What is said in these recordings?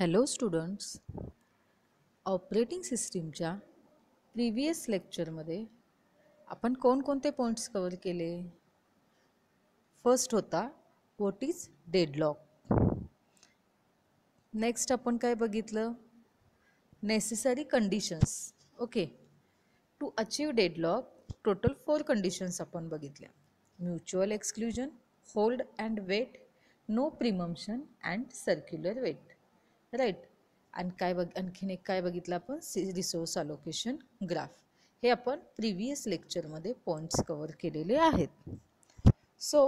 Hello students, operating सिस्टीमच्या previous लेक्चरमध्ये आपण कोणकोणते पॉईंट्स कवर केले? फर्स्ट होता व्हॉट इज डेडलॉक. नेक्स्ट आपण काय बघितलं? Necessary conditions. Okay, to achieve deadlock total 4 conditions आपण बघितल्या. Mutual exclusion, hold and wait, no preemption and circular wait. Right. आणखीन एक काय बघितलं आपण? Resource allocation graph. हे आपण प्रिव्हियस लेक्चरमध्ये पॉईंट्स कवर केलेले आहेत. So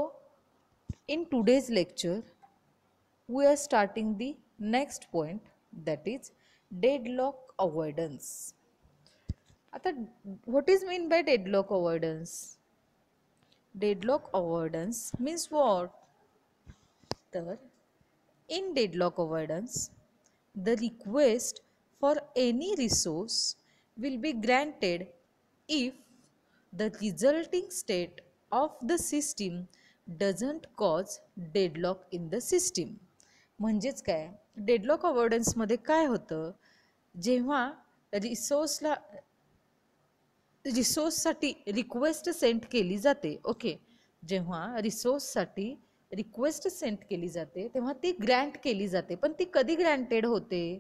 in today's lecture we are starting the next point, that is deadlock avoidance. आता what is mean by deadlock avoidance? Deadlock avoidance means what? तर in deadlock avoidance the request for any resource will be granted if the resulting state of the system doesn't cause deadlock in the system. म्हणजेच काय? Deadlock अवॉइडन्समध्ये काय होतं? जेव्हा रिसोर्ससाठी request send केली जाते, okay, जेव्हा रिसोर्ससाठी request send केली जाते तेव्हा ती ग्रँट केली जाते. पण ती कधी ग्रँटेड होते?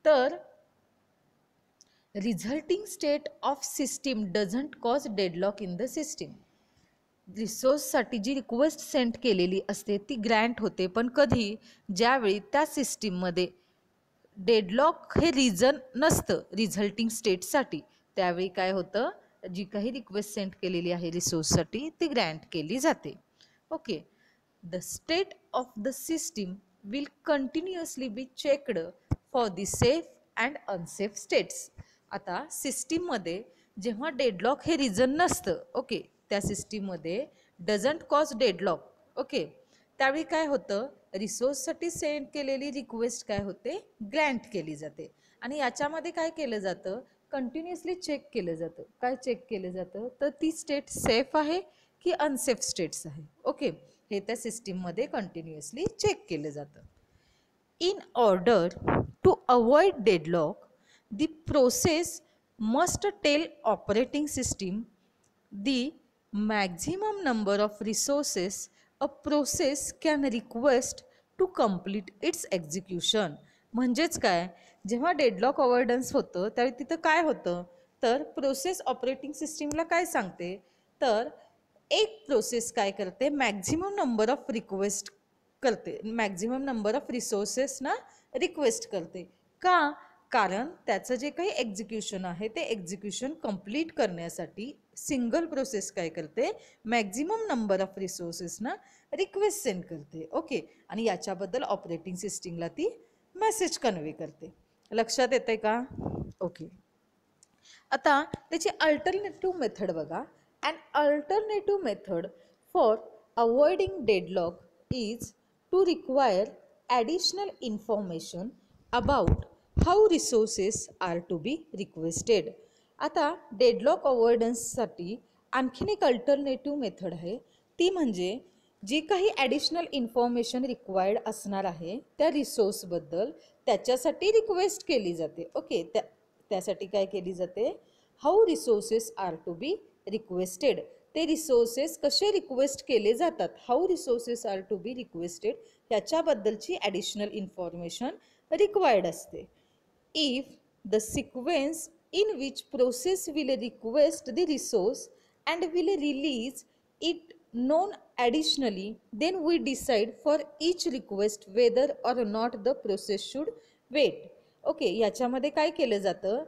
तर resulting state of system doesn't cause deadlock in the system. रिसोर्ससाठी जी रिक्वेस्ट सेंड केलेली असते ती ग्रँट होते, पण कधी? ज्यावेळी त्या सिस्टीममध्ये डेडलॉक हे रिझन नसतं रिझल्टिंग स्टेटसाठी, त्यावेळी काय होतं? जी काही रिक्वेस्ट सेंड केलेली आहे रिसोर्ससाठी ती ग्रँट केली जाते. Okay, the state of the system will continuously be checked for the safe and unsafe states. आता सिस्टीममध्ये जेव्हा डेडलॉक हे रिझन नसतं, ओके, त्या सिस्टीममध्ये डझंट कॉज डेडलॉक, ओके, त्यावेळी काय होतं? रिसोर्ससाठी सेंड केलेली रिक्वेस्ट काय होते? ग्रँट केली जाते. आणि याच्यामध्ये काय केलं जातं? कंटिन्युअसली चेक केलं जातं. काय चेक केलं जातं? तर ती स्टेट सेफ आहे की अनसेफ स्टेट्स आहे, ओके, हे त्या सिस्टीममध्ये कंटिन्युअसली चेक केलं जातं. In order to avoid deadlock, the process must tell operating system the maximum number of resources a process can request to complete its execution. म्हणजेच काय? जेव्हा डेडलॉक अवॉइडन्स होतं त्यावेळी तिथं काय होतं? तर प्रोसेस ऑपरेटिंग सिस्टीमला काय सांगते? तर एक प्रोसेस काय करते? मॅक्झिमम नंबर ऑफ रिक्वेस्ट करते, मॅक्झिमम नंबर ऑफ रिसोर्सेसना रिक्वेस्ट करते. का? कारण त्याचं जे काही एक्झिक्युशन आहे ते एक्झिक्युशन कंप्लीट करण्यासाठी सिंगल प्रोसेस काय करते? मॅक्झिमम नंबर ऑफ रिसोर्सेसना रिक्वेस्ट सेंड करते, ओके, आणि याच्याबद्दल ऑपरेटिंग सिस्टीमला ती मेसेज कन्वे करते. लक्षात येते का? ओके. आता त्याची अल्टरनेटिव्ह मेथड बघा. And alternative method for avoiding deadlock is to require additional information about how resources are to be requested. आता डेडलॉक अवॉइडन्ससाठी आणखीन एक अल्टरनेटिव्ह मेथड आहे, ती म्हणजे जी काही ॲडिशनल इन्फॉर्मेशन रिक्वायर्ड असणार आहे त्या रिसोर्सबद्दल त्याच्यासाठी रिक्वेस्ट केली जाते, ओके, त्यासाठी काय केली जाते? How resources are to be requested. ते रिसोर्सेस कसे रिक्वेस्ट केले जातात, how resources are to be requested, याच्याबद्दलची ॲडिशनल इन्फॉर्मेशन रिक्वायर्ड असते. If the sequence in which process will request the resource and will release it known additionally, then we decide for each request whether or not the process should wait. Okay, याच्यामध्ये काय केलं जातं?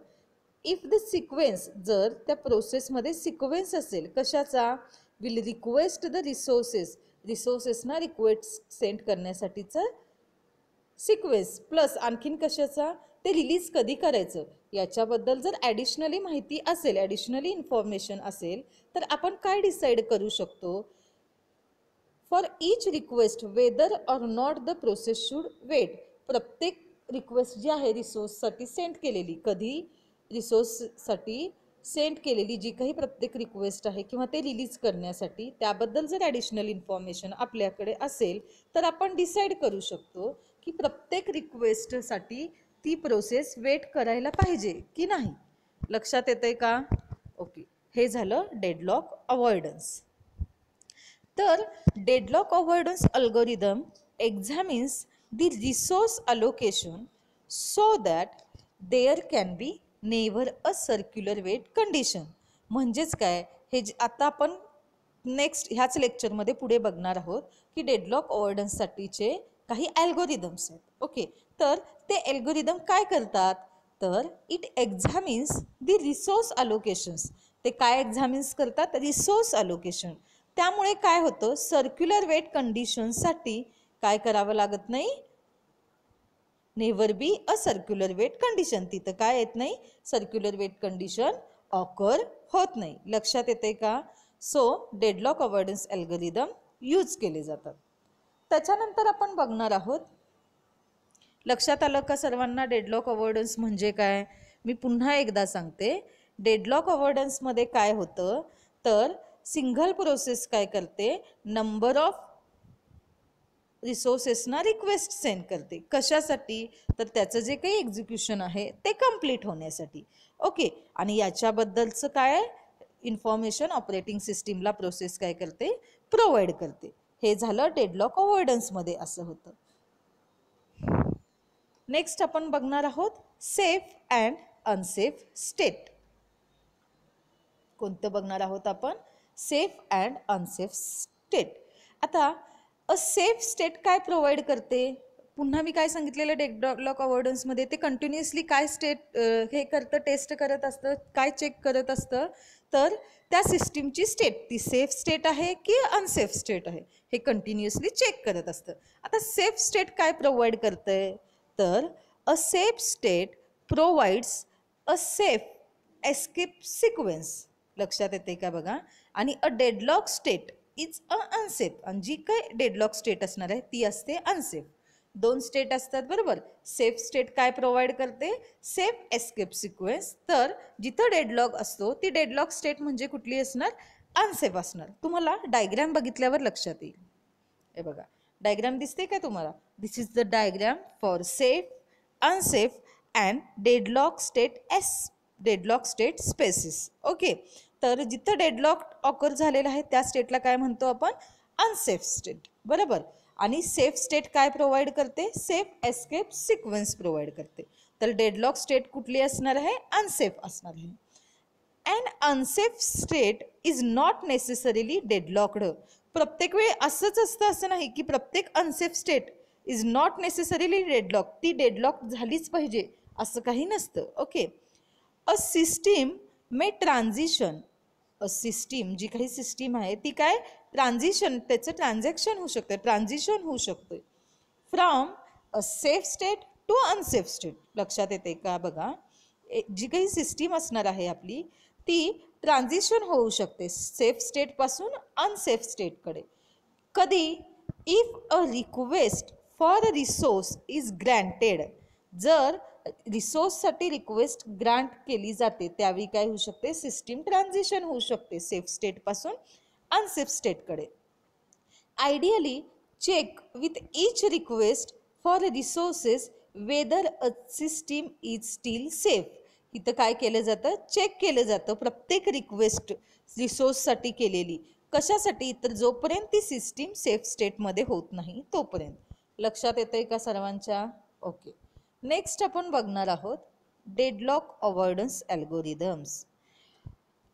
If the sequence, जर त्या प्रोसेसमध्ये sequence असेल कशाचा? Will request the रिसोर्सेसना रिक्वेस्ट सेंड करण्यासाठीचा सिक्वेन्स, प्लस आणखीन कशाचा? ते रिलीज कधी करायचं याच्याबद्दल जर ॲडिशनली माहिती असेल, ॲडिशनली इन्फॉर्मेशन असेल, तर आपण काय डिसाईड करू शकतो? For each request whether or not the process should wait. प्रत्येक रिक्वेस्ट जी आहे रिसोर्ससाठी सेंड केलेली, कधी? रिसोर्ससाठी सेंड केलेली जी काही प्रत्येक रिक्वेस्ट आहे किंवा ते रिलीज करण्यासाठी, त्याबद्दल जर ॲडिशनल इन्फॉर्मेशन आपल्याकडे असेल तर आपण डिसाईड करू शकतो की प्रत्येक रिक्वेस्टसाठी ती प्रोसेस वेट करायला पाहिजे की नाही. लक्षात येतंय का? ओके, हे झालं डेडलॉक अवॉइडन्स. तर deadlock avoidance algorithm examines the resource allocation so that there can be never a circular wait condition. म्हणजेच काय, हे आता आपण नेक्स्ट ह्याच लेक्चरमध्ये पुढे बघणार आहोत की डेडलॉक अवॉइडन्ससाठीचे काही ॲल्गोरिदम्स आहेत. ओके, तर ते ॲल्गोरिदम काय करतात, तर इट एक्झामिन्स द रिसोर्स अलोकेशन्स. ते काय एक्झामिन्स करतात, रिसोर्स अलोकेशन. त्यामुळे काय होतं, सर्क्युलर वेट कंडिशनसाठी काय करावं लागत नाही, never be a circular wait condition. तिथं काय येत नाही, सर्क्युलर वेट कंडिशन ऑकर होत नाही. लक्षात येते का? So deadlock avoidance algorithm use केले जातात. त्याच्यानंतर आपण बघणार आहोत, लक्षात आलं का सर्वांना डेडलॉक अवॉइडन्स म्हणजे काय? मी पुन्हा एकदा सांगते. डेडलॉक अवॉइडन्समध्ये काय होतं, तर सिंगल प्रोसेस काय करते, नंबर ऑफ रिसोर्सेसना रिक्वेस्ट सेंड करते. कशासाठी, तर त्याचं जे काही एक्झिक्युशन आहे ते कंप्लीट होण्यासाठी. ओके, आणि याच्याबद्दलचं काय इन्फॉर्मेशन ऑपरेटिंग सिस्टीमला प्रोसेस काय करते, प्रोव्हाइड करते. हे झालं डेडलॉक अवॉइडन्समध्ये असं होतं. नेक्स्ट आपण बघणार आहोत सेफ अँड अनसेफ स्टेट. कोणतं बघणार आहोत आपण, सेफ अँड अनसेफ स्टेट. आता अ सेफ स्टेट काय प्रोव्हाइड करते, पुन्हा मी काय सांगितलेलं डेडलॉक अवॉइडन्समध्ये, ते कंटिन्युअसली काय स्टेट हे करतं, टेस्ट करत असतं, काय चेक करत असतं, तर त्या सिस्टीमची स्टेट ती सेफ स्टेट आहे की अनसेफ स्टेट आहे हे कंटिन्युअसली चेक करत असतं. आता सेफ स्टेट काय प्रोव्हाइड करतंय, तर a safe state provides a safe escape sequence. लक्षात येते का बघा. आणि a deadlock state is a unsafe. आणि जी काय डेडलॉक स्टेट असणार आहे ती असते अनसेफ. दोन स्टेट असतात बरोबर. सेफ स्टेट काय प्रोव्हाइड करते, सेफ एस्केप सिक्वेन्स. तर जिथं डेडलॉक असतो ती डेडलॉक स्टेट म्हणजे कुठली असणार, अनसेफ असणार. तुम्हाला डायग्राम बघितल्यावर लक्षात येईल. हे बघा, डायग्राम दिसते का तुम्हाला, this is the diagram for safe, unsafe and deadlock state spaces. Okay, तर जिथं डेडलॉक ऑकर झालेला आहे त्या स्टेटला काय म्हणतो आपण, अनसेफ स्टेट बरोबर. आणि सेफ स्टेट काय प्रोव्हाइड करते, सेफ एस्केप सिक्वेन्स प्रोव्हाइड करते. तर डेडलॉक स्टेट कुठली असणार आहे, अनसेफ असणार आहे. And unsafe state is not necessarily deadlocked. प्रत्येक वेळी असंच असतं असं नाही की प्रत्येक unsafe state is not necessarily deadlock, ती डेडलॉक झालीच पाहिजे असं काही नसतं. Okay, a system may transition. A system, जी काही सिस्टीम आहे ती काय ट्रान्झिशन, त्याचं ट्रान्झॅक्शन होऊ शकतं, ट्रान्झिशन होऊ शकतं from a safe state to unsafe state. लक्षात येते का बघा, जी काही सिस्टीम असणार आहे आपली ती ट्रान्झिशन होऊ शकते सेफ स्टेटपासून अनसेफ स्टेटकडे. कधी, if a request for a resource is granted. जर रिसोर्ससाठी रिक्वेस्ट ग्रांट केली जाते त्यावेळी काय होऊ शकते, सिस्टीम ट्रान्झिशन होऊ शकते सेफ स्टेटपासून अनसेफ स्टेटकडे. Ideally check with each request for resources whether a system is still safe. इथं काय केलं जातं, चेक केलं जातं प्रत्येक रिक्वेस्ट रिसोर्ससाठी केलेली. कशासाठी, तर जोपर्यंत ती सिस्टीम सेफ स्टेटमध्ये होत नाही तोपर्यंत. लक्षात येतंय का सर्वांच्या? ओके, नेक्स्ट आपण बघणार आहोत डेडलॉक अवॉइडन्स अल्गोरिदम्स.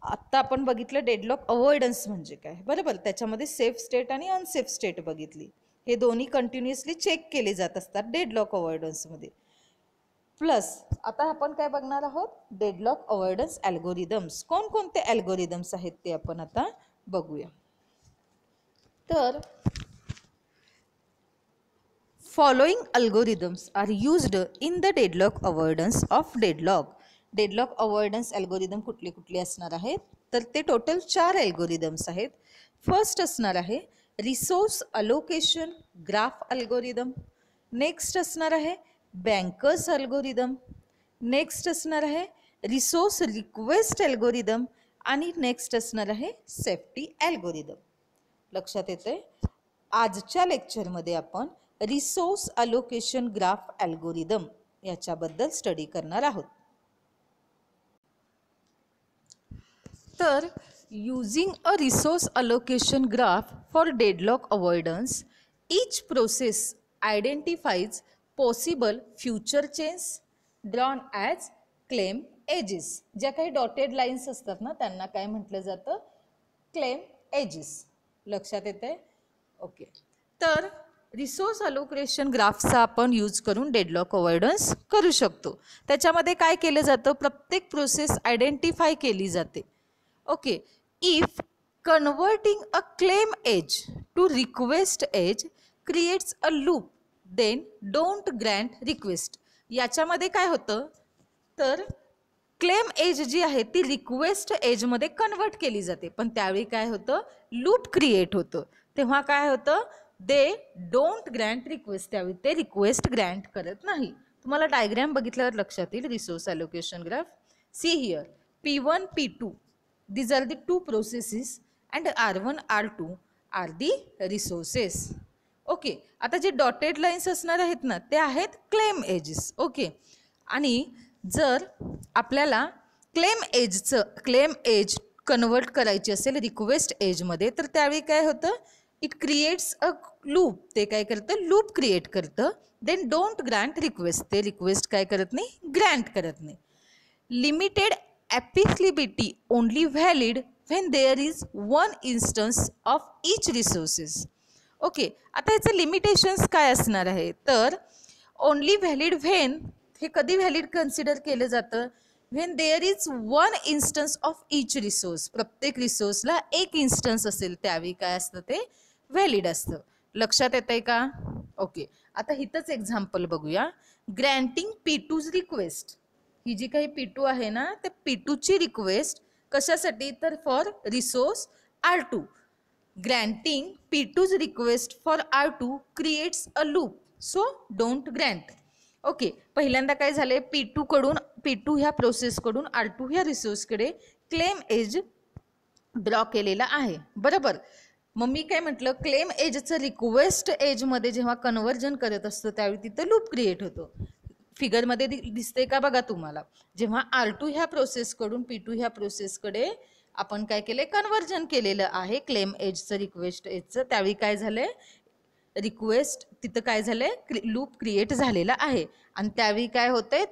आत्ता आपण बघितलं डेडलॉक अवॉइडन्स म्हणजे काय बरोबर, त्याच्यामध्ये सेफ स्टेट आणि अनसेफ स्टेट बघितली. हे दोन्ही कंटिन्युअसली चेक केले जात असतात डेडलॉक अवॉइडन्समध्ये. प्लस आता आपण काय बघणार आहोत, डेडलॉक अवॉइडन्स अल्गोरिदम्स. कोणकोणते अल्गोरिदम्स आहेत ते आपण आता बघूया. तर following algorithms are used in the deadlock avoidance of deadlock. Deadlock avoidance algorithm कुठले कुठले असणार आहेत, तर ते टोटल 4 अल्गोरिदम्स आहेत. फर्स्ट असणार आहे resource allocation graph algorithm. Next असणार आहे बँकर्स अल्गोरिदम. नेक्स्ट असणार आहे रिसोर्स रिक्वेस्ट अल्गोरिदम. आणि नेक्स्ट असणार आहे सेफ्टी अल्गोरिदम. लक्षात येते, आजच्या लेक्चरमध्ये आपण रिसोर्स अलोकेशन ग्राफ अल्गोरिदम याच्याबद्दल स्टडी करणार आहोत. तर using a resource allocation graph for deadlock avoidance, each process identifies possible future chains drawn as claim edges. ज्या काही डॉटेड लाईन्स असतात ना त्यांना काय म्हटलं जातं, क्लेम एजेस. लक्षात येते? ओके. तर रिसोर्स अलोकेशन ग्राफचा आपण यूज करून डेडलॉक अवॉइडन्स करू शकतो. त्याच्यामध्ये काय केलं जातं, प्रत्येक प्रोसेस आयडेंटिफाय केली जाते. Okay. If converting a claim edge to request edge creates a loop, then don't grant request. याच्यामध्ये काय होतं, तर क्लेम एज जी आहे ती रिक्वेस्ट एजमध्ये कन्वर्ट केली जाते, पण त्यावेळी काय होतं, लूप क्रिएट होतं. तेव्हा काय होतं, दे डोंट ग्रँट रिक्वेस्ट, त्यावेळी ते रिक्वेस्ट ग्रँट करत नाही. तुम्हाला डायग्रॅम बघितल्यावर लक्षात येईल resource allocation graph. See here P1 P2, these are the two processes and R1 R2 are the resources. Okay. आता जे डॉटेड लाईन्स असणार आहेत ना ते आहेत क्लेम एजेस. ओके. आणि जर आपल्याला क्लेम एज कन्वर्ट करायची असेल रिक्वेस्ट एजमध्ये, तर त्यावेळी काय होतं, इट क्रिएट्स अ लूप. ते काय करतं, लूप क्रिएट करतं. देन डोंट ग्रँट रिक्वेस्ट, ते रिक्वेस्ट काय करत नाही, ग्रँट करत नाही. Limited applicability only valid when there is one instance of each resources. Okay. आता याचं लिमिटेशन्स काय असणार आहे, तर ओनली व्हॅलिड व्हेन, हे कधी व्हॅलिड कन्सिडर केलं जातं, when there is one instance of each resource. प्रत्येक रिसोर्सला एक इन्स्टन्स असेल त्यावेळी काय असतं, ते व्हॅलिड असतं. लक्षात येतंय का? ओके. आता इथंच एक्झाम्पल बघूया. ग्रँटिंग P2's रिक्वेस्ट, ही जी काही P2 आहे ना, ते P2ची रिक्वेस्ट कशासाठी, तर for resource R2. ग्रँटिंग P2's request for R2 creates a loop, so don't Grant. Okay. पहिल्यांदा काय झाले, P2 ह्या प्रोसेसकडून R2 ह्या रिसोर्सकडे क्लेम एज ड्रॉ केलेला आहे, बरोबर. मग मी काय म्हटलं, क्लेम एजचं रिक्वेस्ट एजमध्ये जेव्हा कन्व्हर्जन करत असतो त्यावेळी तिथं लूप क्रिएट होतो. फिगरमध्ये दिसते का बघा तुम्हाला. जेव्हा R2 ह्या प्रोसेसकडून P2 ह्या प्रोसेसकडे आपण काय केले, कन्व्हर्जन केलेलं आहे क्लेम एजचं रिक्वेस्ट एजचं, त्यावेळी काय झालंय, रिक्वेस्ट तिथं काय झालंय, लूप क्रिएट झालेला आहे. आणि त्यावेळी काय होतंय,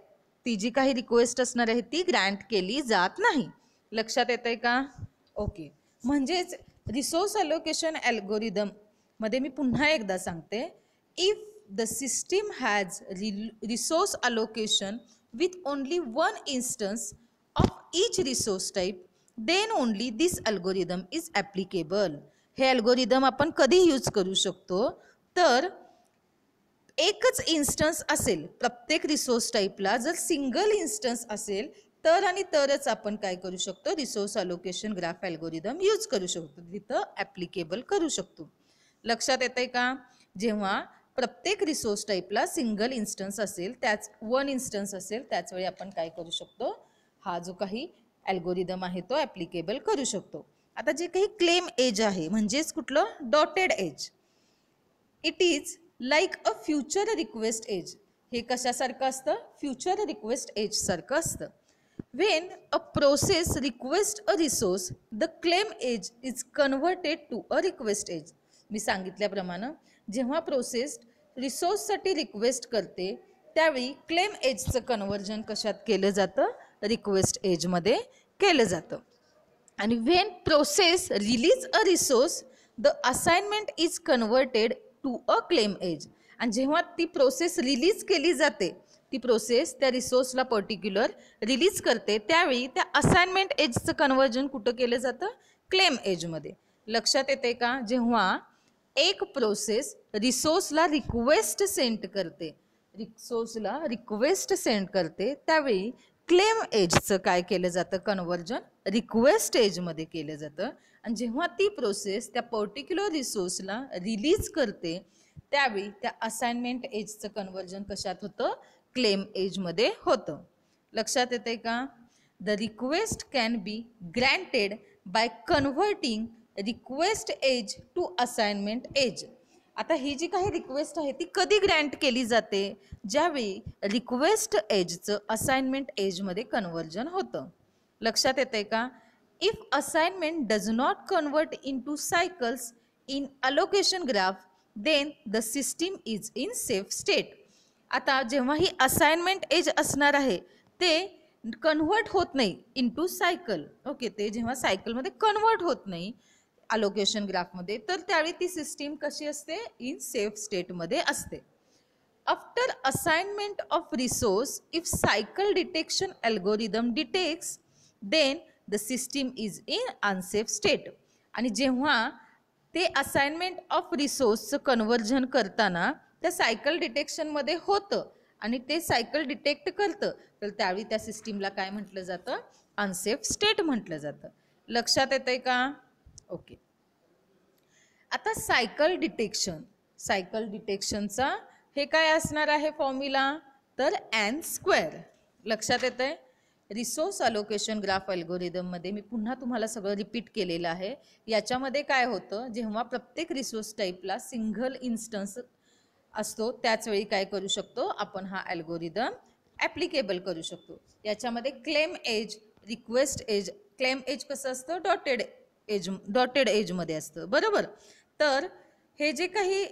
ती जी काही रिक्वेस्ट असणार आहे ती ग्रँट केली जात नाही. लक्षात येतंय का? ओके. म्हणजेच रिसोर्स अलोकेशन अल्गोरिदम मध्ये मी पुन्हा एकदा सांगते, if the system has resource allocation with only one instance of each resource type, then only this algorithm is applicable. हे अल्गोरिदम आपण कधी यूज करू शकतो, तर एकच इन्स्टन्स असेल प्रत्येक रिसोर्स टाईपला, जर सिंगल इन्स्टन्स असेल तर आणि तरच आपण काय करू शकतो, resource allocation graph algorithm use करू शकतो, तिथं ॲप्लिकेबल करू शकतो. लक्षात येतंय का? जेव्हा प्रत्येक रिसोर्स टाईपला सिंगल इन्स्टन्स असेल, त्याच वन इन्स्टन्स असेल, त्याच वेळी आपण काय करू शकतो, हा जो काही अल्गोरिदम आहे तो ॲप्लिकेबल करू शकतो. आता जे काही क्लेम एज आहे म्हणजेच कुठलं, dotted edge, it is like a future request edge. हे कशासारखं असतं, फ्युचर रिक्वेस्ट एज सारखं असतं. When a process request a resource, the claim edge is converted to a request edge. मी सांगितल्याप्रमाणे जेव्हा प्रोसेस रिसोर्ससाठी रिक्वेस्ट करते त्यावेळी क्लेम एजचं कन्व्हर्जन कशात केलं जातं, रिक्वेस्ट एजमध्ये केलं जातं. आणि when process release a resource, the assignment is converted to a claim edge. आणि जेव्हा ती प्रोसेस रिलीज केली जाते, ती प्रोसेस त्या रिसोर्सला पर्टिक्युलर रिलीज करते त्यावेळी त्या असाइनमेंट एजचं कन्व्हर्जन कुठं केलं जातं, क्लेम एजमध्ये. लक्षात येते का? जेव्हा एक प्रोसेस रिसोर्सला रिक्वेस्ट सेंड करते, त्यावेळी क्लेम एजचं काय केलं जातं, कन्व्हर्जन रिक्वेस्ट एजमध्ये केलं जातं. आणि जेव्हा ती प्रोसेस त्या पर्टिक्युलर रिसोर्सला रिलीज करते त्यावेळी त्या असाइनमेंट एजचं कन्व्हर्जन कशात होतं, क्लेम एजमध्ये होतं. लक्षात येते का? The request can be granted by converting request edge to assignment edge. आता ही जी काही रिक्वेस्ट आहे ती कधी ग्रँट केली जाते, ज्यावेळी रिक्वेस्ट एजचं असाइनमेंट एजमध्ये कन्वर्जन होतं. लक्षात येतंय का? If assignment does not convert in to cycles in allocation graph then the system is in safe state. आता जेव्हा ही असाइनमेंट एज असणार आहे ते कन्वर्ट होत नाही इंटू सायकल. ओके, ते जेव्हा सायकलमध्ये कन्वर्ट होत नाही अलोकेशन ग्राफमध्ये, तर त्यावेळी ती सिस्टीम कशी असते? इन सेफ स्टेटमध्ये असते. After assignment of resource if cycle detection algorithm detects then the system is in unsafe state. आणि जेव्हा ते असाइनमेंट ऑफ रिसोर्सचं कन्वर्जन करताना त्या सायकल डिटेक्शनमध्ये होतं आणि ते सायकल डिटेक्ट करतं, तर त्यावेळी त्या सिस्टीमला काय म्हटलं जातं? अनसेफ स्टेट म्हटलं जातं. लक्षात येतंय का? ओके. आता सायकल डिटेक्शनचा हे काय असणार आहे फॉर्म्युला? तर एन स्क्वेअर. लक्षात येतंय? रिसोर्स अलोकेशन ग्राफ अल्गोरिदममध्ये मी पुन्हा तुम्हाला सगळं रिपीट केलेलं आहे. याच्यामध्ये काय होतं, जेव्हा प्रत्येक रिसोर्स टाईपला सिंगल इन्स्टन्स असतो त्याच वेळी काय करू शकतो आपण? हा अल्गोरिदम ॲप्लिकेबल करू शकतो. याच्यामध्ये claim edge, request edge. Claim edge कसं असतं? डॉटेड एजमध्ये असतं, बरोबर. तर हे जे काही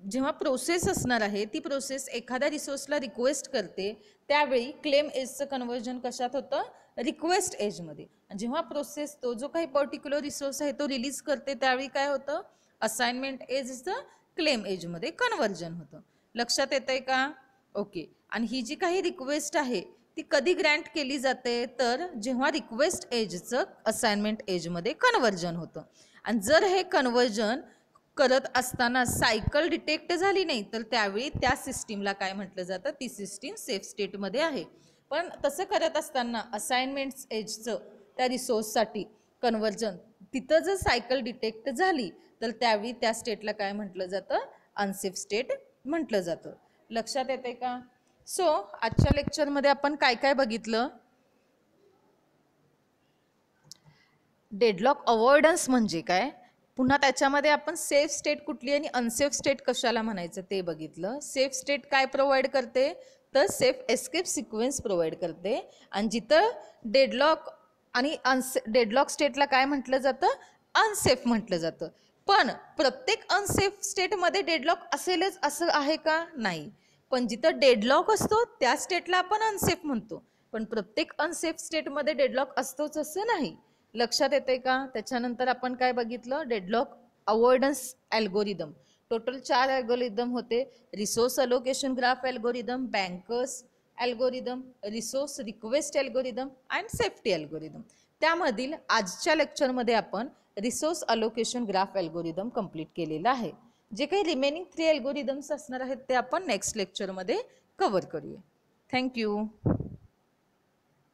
जेव्हा प्रोसेस असणार आहे ती प्रोसेस एखाद्या रिसोर्सला रिक्वेस्ट करते त्यावेळी क्लेम एजचं कन्वर्जन कशात होतं? रिक्वेस्ट एजमध्ये. जेव्हा प्रोसेस तो जो काही पर्टिक्युलर रिसोर्स आहे तो रिलीज करते त्यावेळी काय होतं? असाइनमेंट एजचं क्लेम एजमध्ये कन्वर्जन होतं. लक्षात येतंय का? ओके. आणि ही जी काही रिक्वेस्ट आहे ती कधी ग्रँट केली जाते? तर जेव्हा रिक्वेस्ट एजचं असाइनमेंट एजमध्ये कन्वर्जन होतं. आणि जर हे कन्वर्जन करत असताना सायकल डिटेक्ट झाली नाही तर त्यावेळी त्या सिस्टीमला काय म्हटलं जातं? ती सिस्टीम सेफ स्टेटमध्ये आहे. पण तसं करत असताना असाइनमेंट एजचं त्या रिसोर्ससाठी कन्वर्जन तिथं जर सायकल डिटेक्ट झाली तर त्यावेळी त्या स्टेटला काय म्हटलं जातं? अनसेफ स्टेट म्हटलं जातं. लक्षात येते का? सो आजच्या लेक्चरमध्ये आपण काय काय बघितलं? डेडलॉक अवॉइडन्स म्हणजे काय, पुन्हा त्याच्यामध्ये आपण सेफ स्टेट कुठली आणि अनसेफ स्टेट कशाला म्हणायचं ते बघितलं. सेफ स्टेट काय प्रोव्हाइड करते? तर सेफ एस्केप सिक्वेन्स प्रोव्हाइड करते. आणि जिथं डेडलॉक आणि डेडलॉक स्टेटला काय म्हटलं जातं? अनसेफ म्हटलं जातं. पण प्रत्येक अनसेफ स्टेटमध्ये डेडलॉक असेलच असं आहे का? नाही. पण जिथं डेडलॉक असतो त्या स्टेटला आपण अनसेफ म्हणतो, पण प्रत्येक अनसेफ स्टेटमध्ये डेडलॉक असतोच असं नाही. लक्षात येते का? त्याच्यानंतर आपण काय बघितलं? Deadlock avoidance algorithm. Total 4 algorithm होते. Resource allocation graph algorithm, banker's algorithm, resource request algorithm and safety algorithm. त्यामधील आजच्या लेक्चरमध्ये आपण resource allocation graph algorithm complete केलेला आहे. जे काही रिमेनिंग 3 अल्गोरिदम्स असणार आहेत ते आपण नेक्स्ट लेक्चरमध्ये कव्हर करूया. थँक्यू.